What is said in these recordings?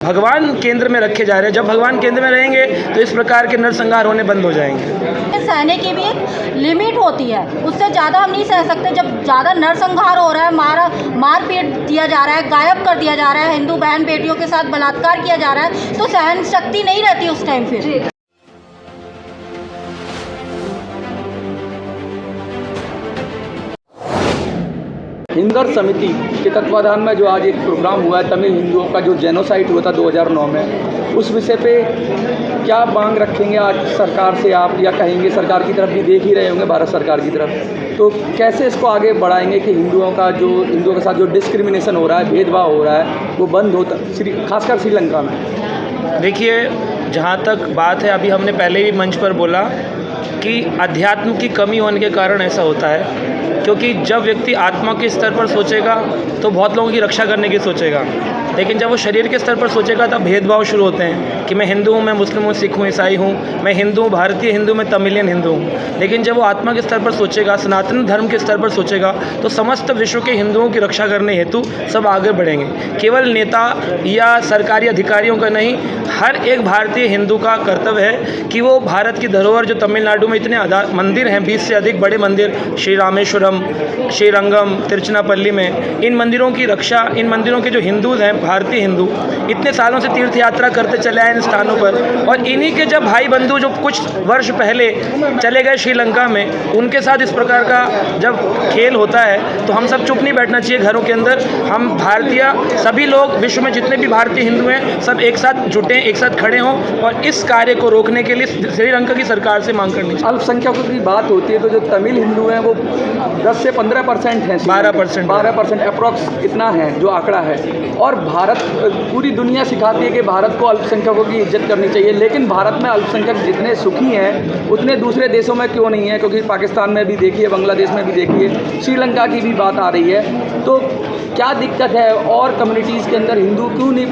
भगवान केंद्र में रखे जा रहे हैं। जब भगवान केंद्र में रहेंगे तो इस प्रकार के नरसंहार होने बंद हो जाएंगे। सहने की भी एक लिमिट होती है, उससे ज़्यादा हम नहीं सह सकते। जब ज़्यादा नरसंहार हो रहा है, मार पीट दिया जा रहा है, गायब कर दिया जा रहा है, हिंदू बहन बेटियों के साथ बलात्कार किया जा रहा है, तो सहन शक्ति नहीं रहती उस टाइम फिर। हिमदर्द समिति के तत्वाधान में जो आज एक प्रोग्राम हुआ है तमिल हिंदुओं का जो जेनोसाइड हुआ था 2009 में, उस विषय पे क्या मांग रखेंगे आज सरकार से आप, या कहेंगे सरकार की तरफ भी देख ही रहे होंगे भारत सरकार की तरफ, तो कैसे इसको आगे बढ़ाएंगे कि हिंदुओं के साथ जो डिस्क्रिमिनेशन हो रहा है, भेदभाव हो रहा है, वो बंद होता, खासकर श्रीलंका में। देखिए, जहाँ तक बात है, अभी हमने पहले भी मंच पर बोला कि अध्यात्म की कमी होने के कारण ऐसा होता है, क्योंकि जब व्यक्ति आत्मा के स्तर पर सोचेगा तो बहुत लोगों की रक्षा करने की सोचेगा, लेकिन जब वो शरीर के स्तर पर सोचेगा तब भेदभाव शुरू होते हैं कि मैं हिंदू हूँ, मैं मुस्लिम हूँ, सिख हूँ, ईसाई हूँ, मैं हिंदू हूँ, भारतीय हिंदू, मैं तमिलियन हिंदू हूँ। लेकिन जब वो आत्मा के स्तर पर सोचेगा, सनातन धर्म के स्तर पर सोचेगा, तो समस्त विश्व के हिंदुओं की रक्षा करने हेतु सब आगे बढ़ेंगे। केवल नेता या सरकारी अधिकारियों का नहीं, हर एक भारतीय हिंदू का कर्तव्य है कि वो भारत की धरोहर, जो तमिलनाडु में इतने मंदिर हैं, 20 से अधिक बड़े मंदिर, श्री रामेश्वरम, श्रीरंगम, तिरुचिरापल्ली में, इन मंदिरों की रक्षा, इन मंदिरों के जो हिंदू हैं, भारतीय हिंदू, इतने सालों से तीर्थ यात्रा करते चले आए इन स्थानों पर, और इन्हीं के जब भाई बंधु जो कुछ वर्ष पहले चले गए श्रीलंका में, उनके साथ इस प्रकार का जब खेल होता है तो हम सब चुप नहीं बैठना चाहिए घरों के अंदर। हम भारतीय सभी लोग, विश्व में जितने भी भारतीय हिंदू हैं, सब एक साथ जुटें, एक साथ खड़े हों और इस कार्य को रोकने के लिए श्रीलंका की सरकार से मांग करनी चाहिए। अल्पसंख्यकों की बात होती है तो जो तमिल हिंदू हैं वो 10 से 15% हैं, 12% अप्रॉक्स इतना है जो आंकड़ा है। और भारत, पूरी दुनिया सिखाती है कि भारत को अल्पसंख्यकों की इज्जत करनी चाहिए, लेकिन भारत में अल्पसंख्यक जितने सुखी हैं उतने दूसरे देशों में क्यों नहीं है? क्योंकि पाकिस्तान में भी देखिए, बांग्लादेश में भी देखिए, श्रीलंका की भी बात आ रही है। तो क्या दिक्कत है? और कम्युनिटीज़ के अंदर हिंदू क्यों नहीं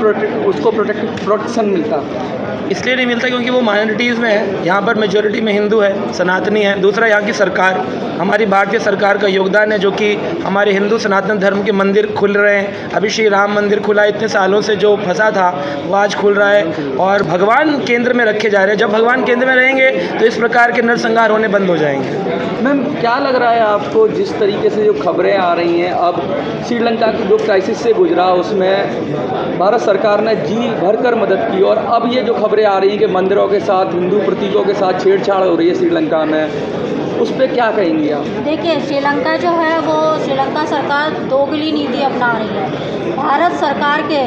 उसको प्रोटेक्शन मिलता? इसलिए नहीं मिलता क्योंकि वो माइनॉरिटीज़ में है। यहाँ पर मेजॉरिटी में हिंदू है, सनातनी है। दूसरा, यहाँ की सरकार, हमारी भारतीय सरकार का योगदान है, जो कि हमारे हिंदू सनातन धर्म के मंदिर खुल रहे हैं। अभी श्री राम मंदिर खुला, इतने सालों से जो फंसा था वो आज खुल रहा है, और भगवान केंद्र में रखे जा रहे हैं। जब भगवान केंद्र में रहेंगे तो इस प्रकार के नरसंहार होने बंद हो जाएंगे। मैम, क्या लग रहा है आपको, जिस तरीके से जो खबरें आ रही हैं, अब श्रीलंका की जो क्राइसिस से गुजरा उसमें भारत सरकार ने जी भरकर मदद की, और अब ये जो खबरें आ रही हैं कि मंदिरों के साथ, हिंदू प्रतीकों के साथ छेड़छाड़ हो रही है श्रीलंका में, उस पर क्या कहेंगी आप? देखिए, श्रीलंका जो है वो, श्रीलंका सरकार दोगली नीति अपना रही है। भारत सरकार के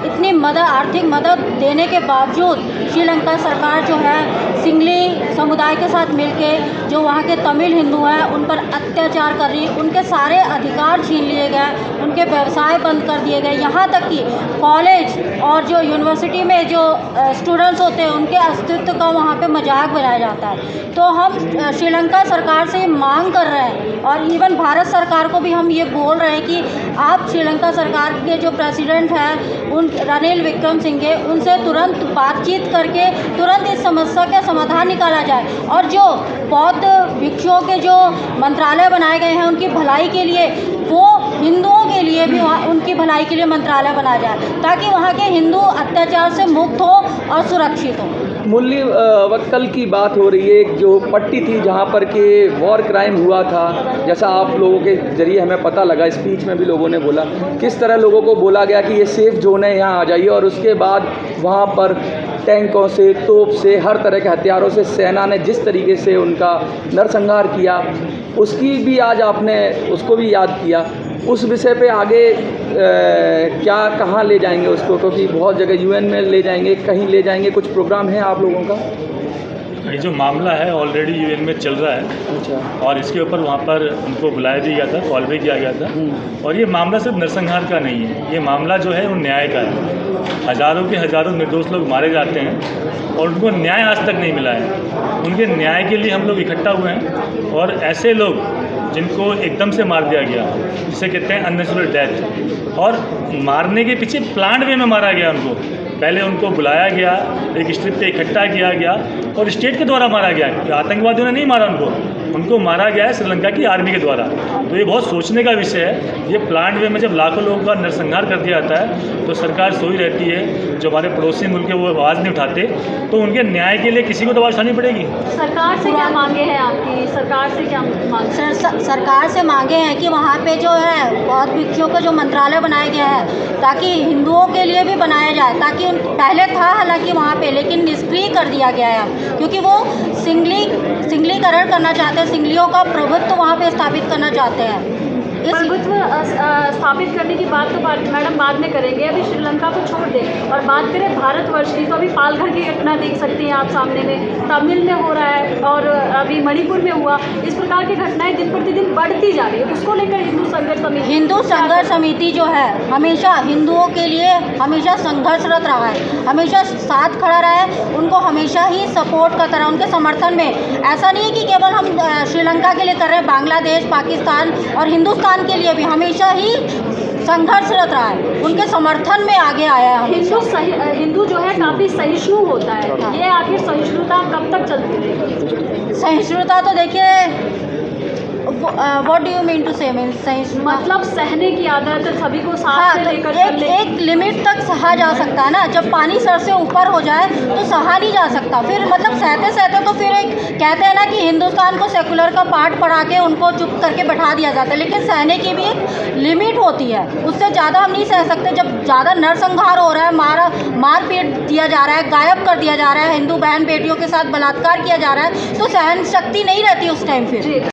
इतनी मदद, आर्थिक मदद देने के बावजूद श्रीलंका सरकार जो है सिंगली समुदाय के साथ मिलके जो वहाँ के तमिल हिंदू हैं उन पर अत्याचार कर रही है। उनके सारे अधिकार छीन लिए गए, उनके व्यवसाय बंद कर दिए गए, यहाँ तक कि कॉलेज और जो यूनिवर्सिटी में जो स्टूडेंट्स होते हैं उनके अस्तित्व का वहाँ पे मजाक बनाया जाता है। तो हम श्रीलंका सरकार से मांग कर रहे हैं, और इवन भारत सरकार को भी हम ये बोल रहे हैं कि आप श्रीलंका सरकार के जो प्रेसिडेंट हैं उन रनिल विक्रमसिंघे, उनसे तुरंत बातचीत करके तुरंत इस समस्या का समाधान निकाला जाए, और जो बौद्ध भिक्षुओं के जो मंत्रालय बनाए गए हैं उनकी भलाई के लिए, वो हिंदुओं के लिए भी वहाँ उनकी भलाई के लिए मंत्रालय बनाया जाए, ताकि वहाँ के हिंदू अत्याचार से मुक्त हो और सुरक्षित हो। मूल्य वक्कल की बात हो रही है, एक जो पट्टी थी जहाँ पर के वॉर क्राइम हुआ था, जैसा आप लोगों के जरिए हमें पता लगा, स्पीच में भी लोगों ने बोला किस तरह लोगों को बोला गया कि ये सेफ जोन है, यहाँ आ जाइए, और उसके बाद वहाँ पर टैंकों से, तोप से, हर तरह के हथियारों से सेना ने जिस तरीके से उनका नरसंहार किया, उसकी भी आज आपने उसको भी याद किया। उस विषय पे आगे क्या, कहाँ ले जाएंगे उसको? क्योंकि बहुत जगह यूएन में ले जाएंगे, कहीं ले जाएंगे, कुछ प्रोग्राम है आप लोगों का? ये जो मामला है ऑलरेडी यूएन में चल रहा है। अच्छा। और इसके ऊपर वहाँ पर उनको बुलाया भी गया था, कॉल भी किया गया था। और ये मामला सिर्फ नरसंहार का नहीं है, ये मामला जो है वो न्याय का है। हज़ारों के हज़ारों निर्दोष लोग मारे जाते हैं और उनको न्याय आज तक नहीं मिला है। उनके न्याय के लिए हम लोग इकट्ठा हुए हैं, और ऐसे लोग जिनको एकदम से मार दिया गया, जिसे कहते हैं अननेचुरल डेथ, और मारने के पीछे प्लान्ड वे में मारा गया उनको। पहले उनको बुलाया गया, एक स्ट्रिप पे इकट्ठा किया गया और स्टेट के द्वारा मारा गया। आतंकवादियों ने नहीं मारा उनको, उनको मारा गया है श्रीलंका की आर्मी के द्वारा। तो ये बहुत सोचने का विषय है। ये प्लांट वे में जब लाखों लोगों का नरसंहार कर दिया जाता है तो सरकार सोई रहती है। जो हमारे पड़ोसी मुल्क है वो आवाज़ नहीं उठाते, तो उनके न्याय के लिए किसी को तो आवाज़ उठानी पड़ेगी। सरकार से क्या मांगे हैं आपकी? सरकार से क्या मांगे? सरकार से मांगे हैं कि वहाँ पे जो है बौद्ध भिक्षुओं का जो मंत्रालय बनाया गया है ताकि हिंदुओं के लिए भी बनाया जाए, ताकि पहले था हालांकि वहाँ पे, लेकिन निष्क्रिय कर दिया गया है क्योंकि वो सिंगलीकरण करना चाहते हैं, सिंगलियों का प्रभुत्व वहाँ पे स्थापित करना चाहते हैं। प्रभुत्व स्थापित करने की बात तो मैडम बाद में करेंगे, अभी श्रीलंका को छोड़ दें और बात करें भारतवर्ष की। तो अभी पालघर की घटना देख सकते हैं आप सामने में, तमिल में हो रहा है और अभी मणिपुर में हुआ। इस प्रकार की घटनाएं दिन प्रतिदिन बढ़ती जा रही है। उसको लेकर हिंदू संघर्ष समिति जो है हमेशा हिंदुओं के लिए हमेशा संघर्षरत रहा है, हमेशा साथ खड़ा रहा है, उनको हमेशा ही सपोर्ट करता रहा, उनके समर्थन में। ऐसा नहीं है कि केवल हम श्रीलंका के लिए कर रहे हैं, बांग्लादेश, पाकिस्तान और हिंदुस्तान के लिए भी हमेशा ही संघर्षरत रहा है, उनके समर्थन में आगे आया है। हिंदू जो है काफ़ी सहिष्णु होता है। ये आखिर सहिष्णुता कब तक चलती रहेगी? सहिष्णुता तो देखिए, what do you mean to say mean सहिष्णुता मतलब सहने की आदत, सभी को साथ हाँ, में लेकर एक लिमिट तक सहा जा सकता है ना। जब पानी सर से ऊपर हो जाए तो सहा नहीं जा सकता। फिर मतलब सहते सहते तो फिर एक कहते हैं ना कि हिंदुस्तान को सेकुलर का पाठ पढ़ा के उनको चुप करके बैठा दिया जाता है, लेकिन सहने की भी एक लिमिट होती है, उससे ज़्यादा हम नहीं सह सकते। जब ज़्यादा नरसंहार हो रहा है, मार पीट दिया जा रहा है, गायब कर दिया जा रहा है, हिंदू बहन बेटियों के साथ बलात्कार किया जा रहा है, तो सहन शक्ति नहीं रहती उस टाइम फिर।